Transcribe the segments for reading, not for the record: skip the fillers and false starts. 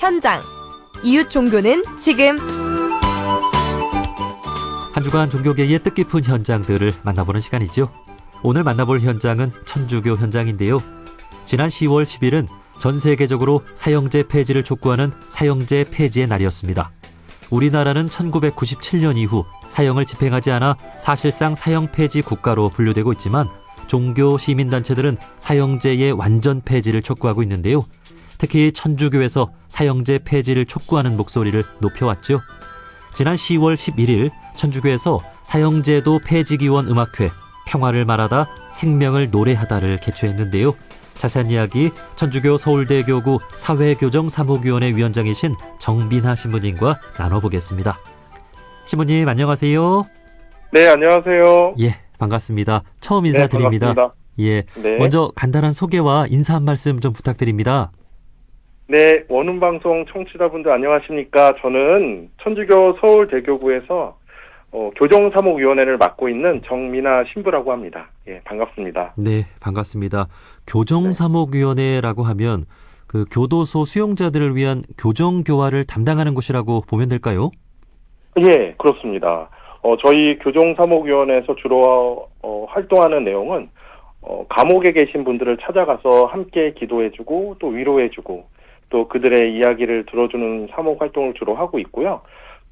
현장. 이웃 종교는 지금. 한 주간 종교계의 뜻깊은 현장들을 만나보는 시간이죠. 오늘 만나볼 현장은 천주교 현장인데요. 지난 10월 10일은 전 세계적으로 사형제 폐지를 촉구하는 사형제 폐지의 날이었습니다. 우리나라는 1997년 이후 사형을 집행하지 않아 사실상 사형 폐지 국가로 분류되고 있지만 종교 시민단체들은 사형제의 완전 폐지를 촉구하고 있는데요. 특히 천주교에서 사형제 폐지를 촉구하는 목소리를 높여왔죠. 지난 10월 11일 천주교에서 사형제도 폐지기원 음악회 평화를 말하다 생명을 노래하다를 개최했는데요. 자세한 이야기 천주교 서울대교구 사회교정사목위원회 위원장이신 정민하 신부님과 나눠보겠습니다. 신부님 안녕하세요. 네, 안녕하세요. 예, 반갑습니다. 처음 인사드립니다. 네, 반갑습니다. 예, 네. 먼저 간단한 소개와 인사 한 말씀 좀 부탁드립니다. 네, 원음방송 청취자분들 안녕하십니까. 저는 천주교 서울대교구에서 교정사목위원회를 맡고 있는 정민하 신부라고 합니다. 예, 반갑습니다. 네, 반갑습니다. 교정사목위원회라고 하면 그 교도소 수용자들을 위한 교정교화를 담당하는 곳이라고 보면 될까요? 예, 그렇습니다. 저희 교정사목위원회에서 주로 활동하는 내용은 감옥에 계신 분들을 찾아가서 함께 기도해주고 또 위로해주고 또 그들의 이야기를 들어주는 사목 활동을 주로 하고 있고요.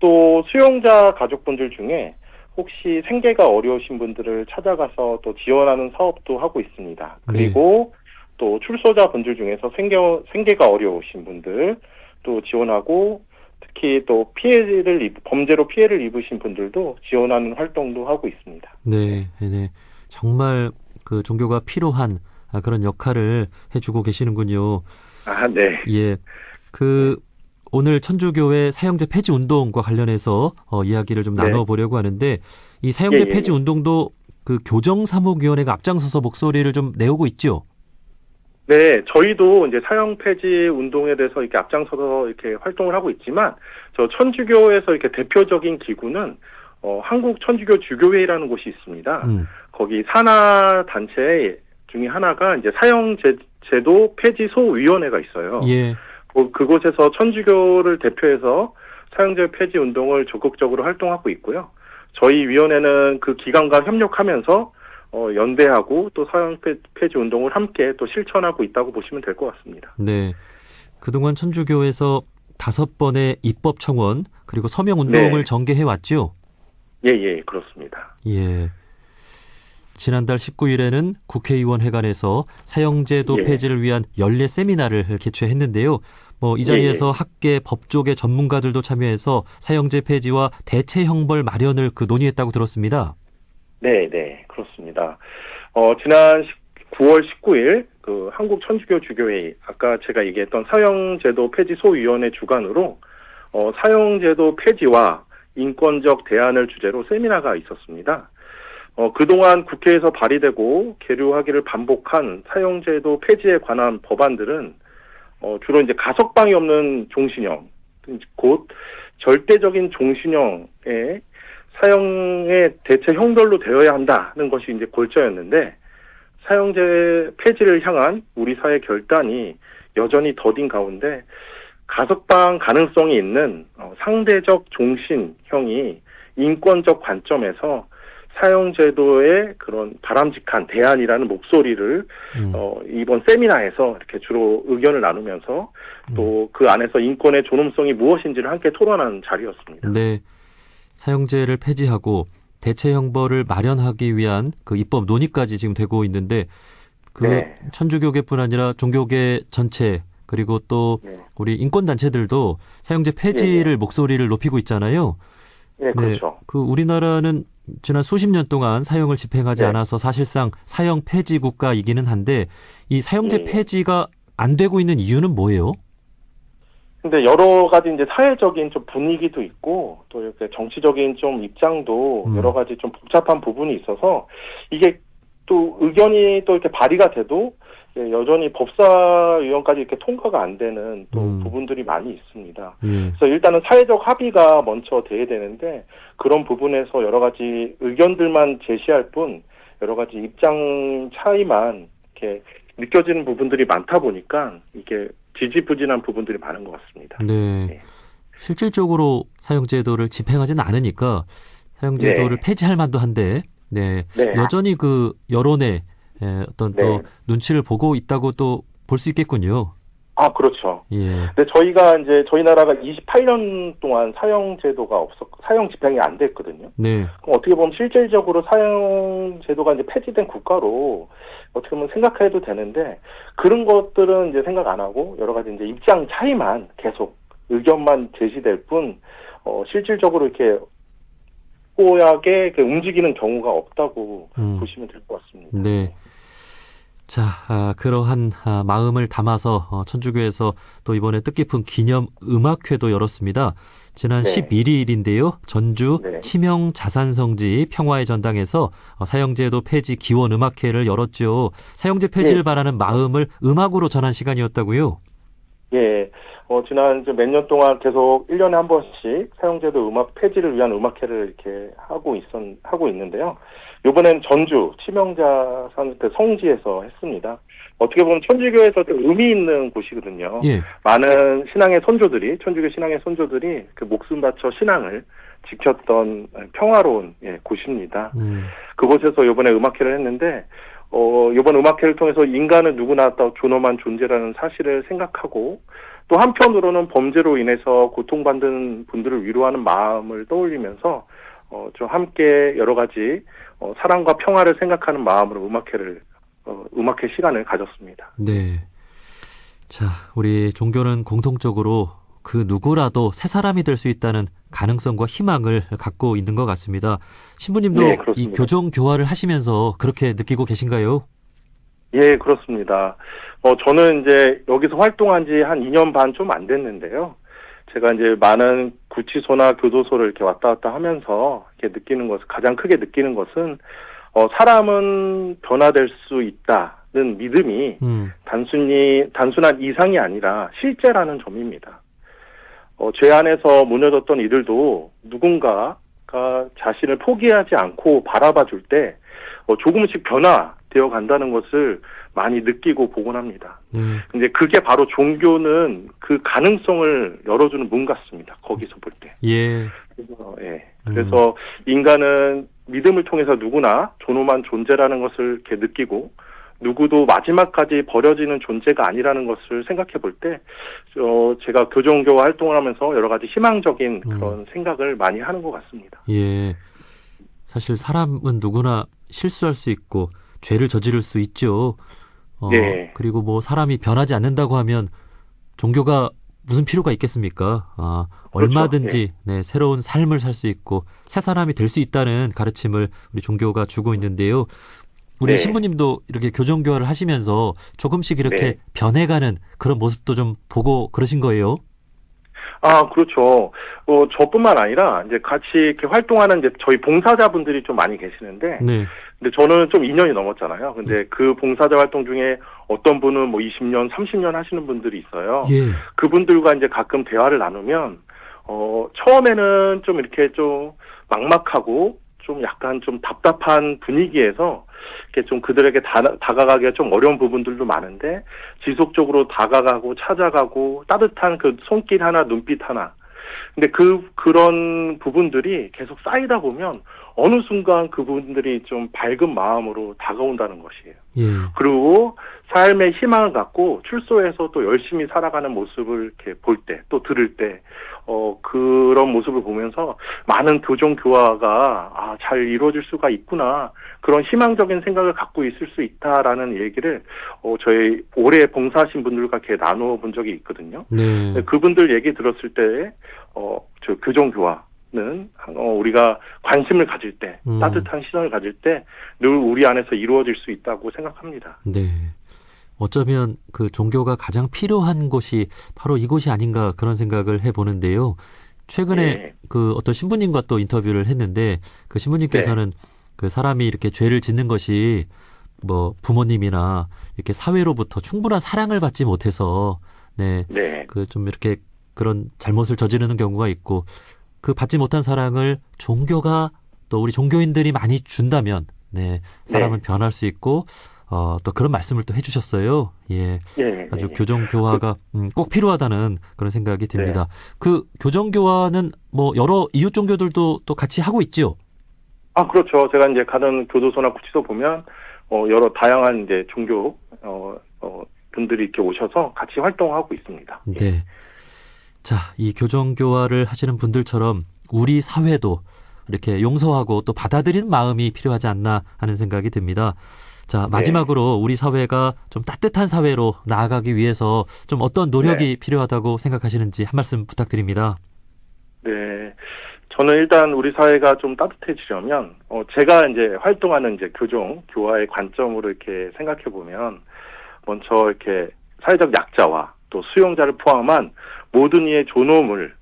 또 수용자 가족분들 중에 혹시 생계가 어려우신 분들을 찾아가서 또 지원하는 사업도 하고 있습니다. 그리고 또 출소자 분들 중에서 생계가 어려우신 분들 또 지원하고 특히 또 범죄로 피해를 입으신 분들도 지원하는 활동도 하고 있습니다. 네, 네. 정말 그 종교가 필요한 그런 역할을 해주고 계시는군요. 아, 네. 예. 오늘 천주교의 사형제 폐지 운동과 관련해서 이야기를 좀 나눠보려고 하는데 이 사형제 폐지 운동도 그 교정사목위원회가 앞장서서 목소리를 좀 내오고 있죠. 네, 저희도 이제 사형 폐지 운동에 대해서 이렇게 앞장서서 이렇게 활동을 하고 있지만 저 천주교에서 이렇게 대표적인 기구는 한국 천주교 주교회라는 곳이 있습니다. 거기 산하 단체 중에 하나가 이제 사형제도 폐지 소위원회가 있어요. 예. 그곳에서 천주교를 대표해서 사형제 폐지 운동을 적극적으로 활동하고 있고요. 저희 위원회는 그 기관과 협력하면서 연대하고 또 사형 폐지 운동을 함께 또 실천하고 있다고 보시면 될 것 같습니다. 네. 그동안 천주교에서 5번의 입법 청원 그리고 서명 운동을 전개해 왔죠. 예, 그렇습니다. 예. 지난달 19일에는 국회의원 회관에서 사형제도 폐지를 위한 연례 세미나를 개최했는데요. 이 자리에서 학계, 법조계 전문가들도 참여해서 사형제 폐지와 대체 형벌 마련을 논의했다고 들었습니다. 네, 그렇습니다. 지난 9월 19일 그 한국 천주교 주교회의 아까 제가 얘기했던 사형제도 폐지 소위원회 주관으로 사형제도 폐지와 인권적 대안을 주제로 세미나가 있었습니다. 그동안 국회에서 발의되고 계류하기를 반복한 사형제도 폐지에 관한 법안들은 주로 이제 가석방이 없는 종신형, 곧 절대적인 종신형의 사형의 대체 형벌로 되어야 한다는 것이 이제 골자였는데 사형제 폐지를 향한 우리 사회 결단이 여전히 더딘 가운데 가석방 가능성이 있는 상대적 종신형이 인권적 관점에서 사형제도의 그런 바람직한 대안이라는 목소리를 이번 세미나에서 이렇게 주로 의견을 나누면서 또 그 안에서 인권의 존엄성이 무엇인지를 함께 토론하는 자리였습니다. 네, 사형제를 폐지하고 대체 형벌을 마련하기 위한 그 입법 논의까지 지금 되고 있는데 천주교계뿐 아니라 종교계 전체 그리고 또 우리 인권단체들도 사형제 폐지를 목소리를 높이고 있잖아요. 네, 그렇죠. 우리나라는 지난 수십 년 동안 사형을 집행하지 않아서 사실상 사형 폐지 국가이기는 한데 이 사형제 폐지가 안 되고 있는 이유는 뭐예요? 근데 여러 가지 이제 사회적인 좀 분위기도 있고 또 이렇게 정치적인 좀 입장도 여러 가지 좀 복잡한 부분이 있어서 이게 또 의견이 또 이렇게 발의가 돼도 여전히 법사위원까지 이렇게 통과가 안 되는 또 부분들이 많이 있습니다. 그래서 일단은 사회적 합의가 먼저 돼야 되는데 그런 부분에서 여러 가지 의견들만 제시할 뿐 여러 가지 입장 차이만 이렇게 느껴지는 부분들이 많다 보니까 이게 지지부진한 부분들이 많은 것 같습니다. 네. 네. 실질적으로 사용제도를 집행하지는 않으니까 사용제도를 네. 폐지할 만도 한데, 네. 네. 여전히 그 여론의 어떤 또 네. 눈치를 보고 있다고 또 볼 수 있겠군요. 그렇죠. 예. 근데 저희 나라가 28년 동안 사용 집행이 안 됐거든요. 네. 그럼 어떻게 보면 실질적으로 사용 제도가 이제 폐지된 국가로 어떻게 보면 생각해도 되는데, 그런 것들은 이제 생각 안 하고 여러 가지 이제 입장 차이만 계속 의견만 제시될 뿐, 실질적으로 이렇게 뽀얗게 움직이는 경우가 없다고 보시면 될 것 같습니다. 네. 자, 그러한 마음을 담아서 천주교에서 또 이번에 뜻깊은 기념 음악회도 열었습니다. 지난 네. 11일인데요. 전주 네. 치명 자산성지 평화의 전당에서 사형제도 폐지 기원 음악회를 열었죠. 사형제 폐지를 네. 바라는 마음을 음악으로 전한 시간이었다고요? 예. 지난 몇 년 동안 계속 1년에 한 번씩 사용제도 음악 폐지를 위한 음악회를 이렇게 하고 있는데요. 이번엔 전주 치명자산 성지에서 했습니다. 어떻게 보면 천주교에서 의미 있는 곳이거든요. 예. 많은 천주교 신앙의 선조들이 그 목숨 바쳐 신앙을 지켰던 평화로운 곳입니다. 그곳에서 이번에 음악회를 했는데, 이번 음악회를 통해서 인간은 누구나 다 존엄한 존재라는 사실을 생각하고, 또 한편으로는 범죄로 인해서 고통받는 분들을 위로하는 마음을 떠올리면서 좀 함께 여러 가지 사랑과 평화를 생각하는 마음으로 음악회 시간을 가졌습니다. 네. 자, 우리 종교는 공통적으로 그 누구라도 새 사람이 될 수 있다는 가능성과 희망을 갖고 있는 것 같습니다. 신부님도 네, 이 그렇습니다. 교정 교화를 하시면서 그렇게 느끼고 계신가요? 예, 그렇습니다. 저는 이제 여기서 활동한 지 한 2년 반 좀 안 됐는데요. 제가 이제 많은 구치소나 교도소를 이렇게 왔다 갔다 하면서 이렇게 가장 크게 느끼는 것은, 사람은 변화될 수 있다는 믿음이 단순한 이상이 아니라 실제라는 점입니다. 죄 안에서 무너졌던 이들도 누군가가 자신을 포기하지 않고 바라봐 줄 때, 조금씩 변화되어 간다는 것을 많이 느끼고 보곤 합니다. 근데 그게 바로 종교는 그 가능성을 열어주는 문 같습니다. 거기서 볼 때. 예. 그래서 인간은 믿음을 통해서 누구나 존엄한 존재라는 것을 이렇게 느끼고, 누구도 마지막까지 버려지는 존재가 아니라는 것을 생각해 볼 때, 제가 교정교화 활동을 하면서 여러 가지 희망적인 그런 생각을 많이 하는 것 같습니다. 예. 사실 사람은 누구나 실수할 수 있고 죄를 저지를 수 있죠. 네. 그리고 뭐 사람이 변하지 않는다고 하면 종교가 무슨 필요가 있겠습니까? 얼마든지 네, 새로운 삶을 살 수 있고 새 사람이 될 수 있다는 가르침을 우리 종교가 주고 있는데요. 우리 신부님도 이렇게 교정교화를 하시면서 조금씩 이렇게 변해가는 그런 모습도 좀 보고 그러신 거예요? 그렇죠. 저뿐만 아니라 이제 같이 이렇게 활동하는 이제 저희 봉사자분들이 좀 많이 계시는데, 네. 근데 저는 좀 2년이 넘었잖아요. 근데 그 봉사자 활동 중에 어떤 분은 뭐 20년, 30년 하시는 분들이 있어요. 예. 그분들과 이제 가끔 대화를 나누면, 처음에는 좀 이렇게 좀 막막하고 좀 약간 좀 답답한 분위기에서 이렇게 좀 그들에게 다가가기가 좀 어려운 부분들도 많은데, 지속적으로 다가가고 찾아가고 따뜻한 그 손길 하나, 눈빛 하나. 근데 그런 부분들이 계속 쌓이다 보면 어느 순간 그분들이 좀 밝은 마음으로 다가온다는 것이에요. 예. 그리고 삶의 희망을 갖고 출소해서 또 열심히 살아가는 모습을 이렇게 볼 때, 또 들을 때, 그런 모습을 보면서 많은 교정 교화가 잘 이루어질 수가 있구나, 그런 희망적인 생각을 갖고 있을 수 있다라는 얘기를 저희 오래 봉사하신 분들과 이렇게 나누어 본 적이 있거든요. 네. 그분들 얘기 들었을 때, 저 교정 교화는 우리가 관심을 가질 때, 따뜻한 시선을 가질 때 늘 우리 안에서 이루어질 수 있다고 생각합니다. 네. 어쩌면 그 종교가 가장 필요한 곳이 바로 이곳이 아닌가 그런 생각을 해보는데요. 최근에 그 어떤 신부님과 또 인터뷰를 했는데 그 신부님께서는 그 사람이 이렇게 죄를 짓는 것이 뭐 부모님이나 이렇게 사회로부터 충분한 사랑을 받지 못해서 그 좀 이렇게 그런 잘못을 저지르는 경우가 있고, 그 받지 못한 사랑을 종교가 또 우리 종교인들이 많이 준다면 사람은 변할 수 있고 또 그런 말씀을 또 해주셨어요. 예. 예, 아주 예. 교정 교화가 꼭 필요하다는 그런 생각이 듭니다. 그 교정 교화는 뭐 여러 이웃 종교들도 또 같이 하고 있지요. 아, 그렇죠. 제가 이제 가는 교도소나 구치소 보면 여러 다양한 이제 종교 분들이 이렇게 오셔서 같이 활동하고 있습니다. 예. 네. 자, 이 교정 교화를 하시는 분들처럼 우리 사회도 이렇게 용서하고 또 받아들이는 마음이 필요하지 않나 하는 생각이 듭니다. 자, 마지막으로 우리 사회가 좀 따뜻한 사회로 나아가기 위해서 좀 어떤 노력이 필요하다고 생각하시는지 한 말씀 부탁드립니다. 네. 저는 일단 우리 사회가 좀 따뜻해지려면, 제가 이제 활동하는 이제 교정, 교화의 관점으로 이렇게 생각해 보면, 먼저 이렇게 사회적 약자와 또 수용자를 포함한 모든 이의 존엄을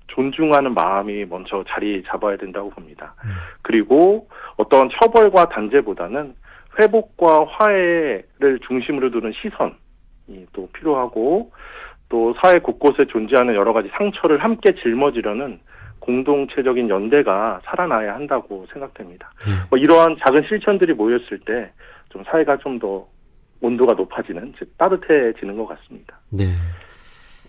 존중하는 마음이 먼저 자리 잡아야 된다고 봅니다. 그리고 어떤 처벌과 단죄보다는 회복과 화해를 중심으로 두는 시선이 또 필요하고, 또 사회 곳곳에 존재하는 여러 가지 상처를 함께 짊어지려는 공동체적인 연대가 살아나야 한다고 생각됩니다. 이러한 작은 실천들이 모였을 때 좀 사회가 좀 더 온도가 높아지는, 즉 따뜻해지는 것 같습니다. 네.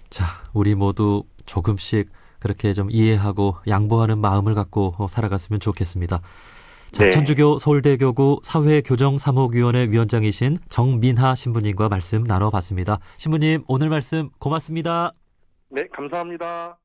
자, 우리 모두 조금씩 그렇게 좀 이해하고 양보하는 마음을 갖고 살아갔으면 좋겠습니다. 자, 네. 천주교 서울대교구 사회교정사목위원회 위원장이신 정민하 신부님과 말씀 나눠봤습니다. 신부님, 오늘 말씀 고맙습니다. 네, 감사합니다.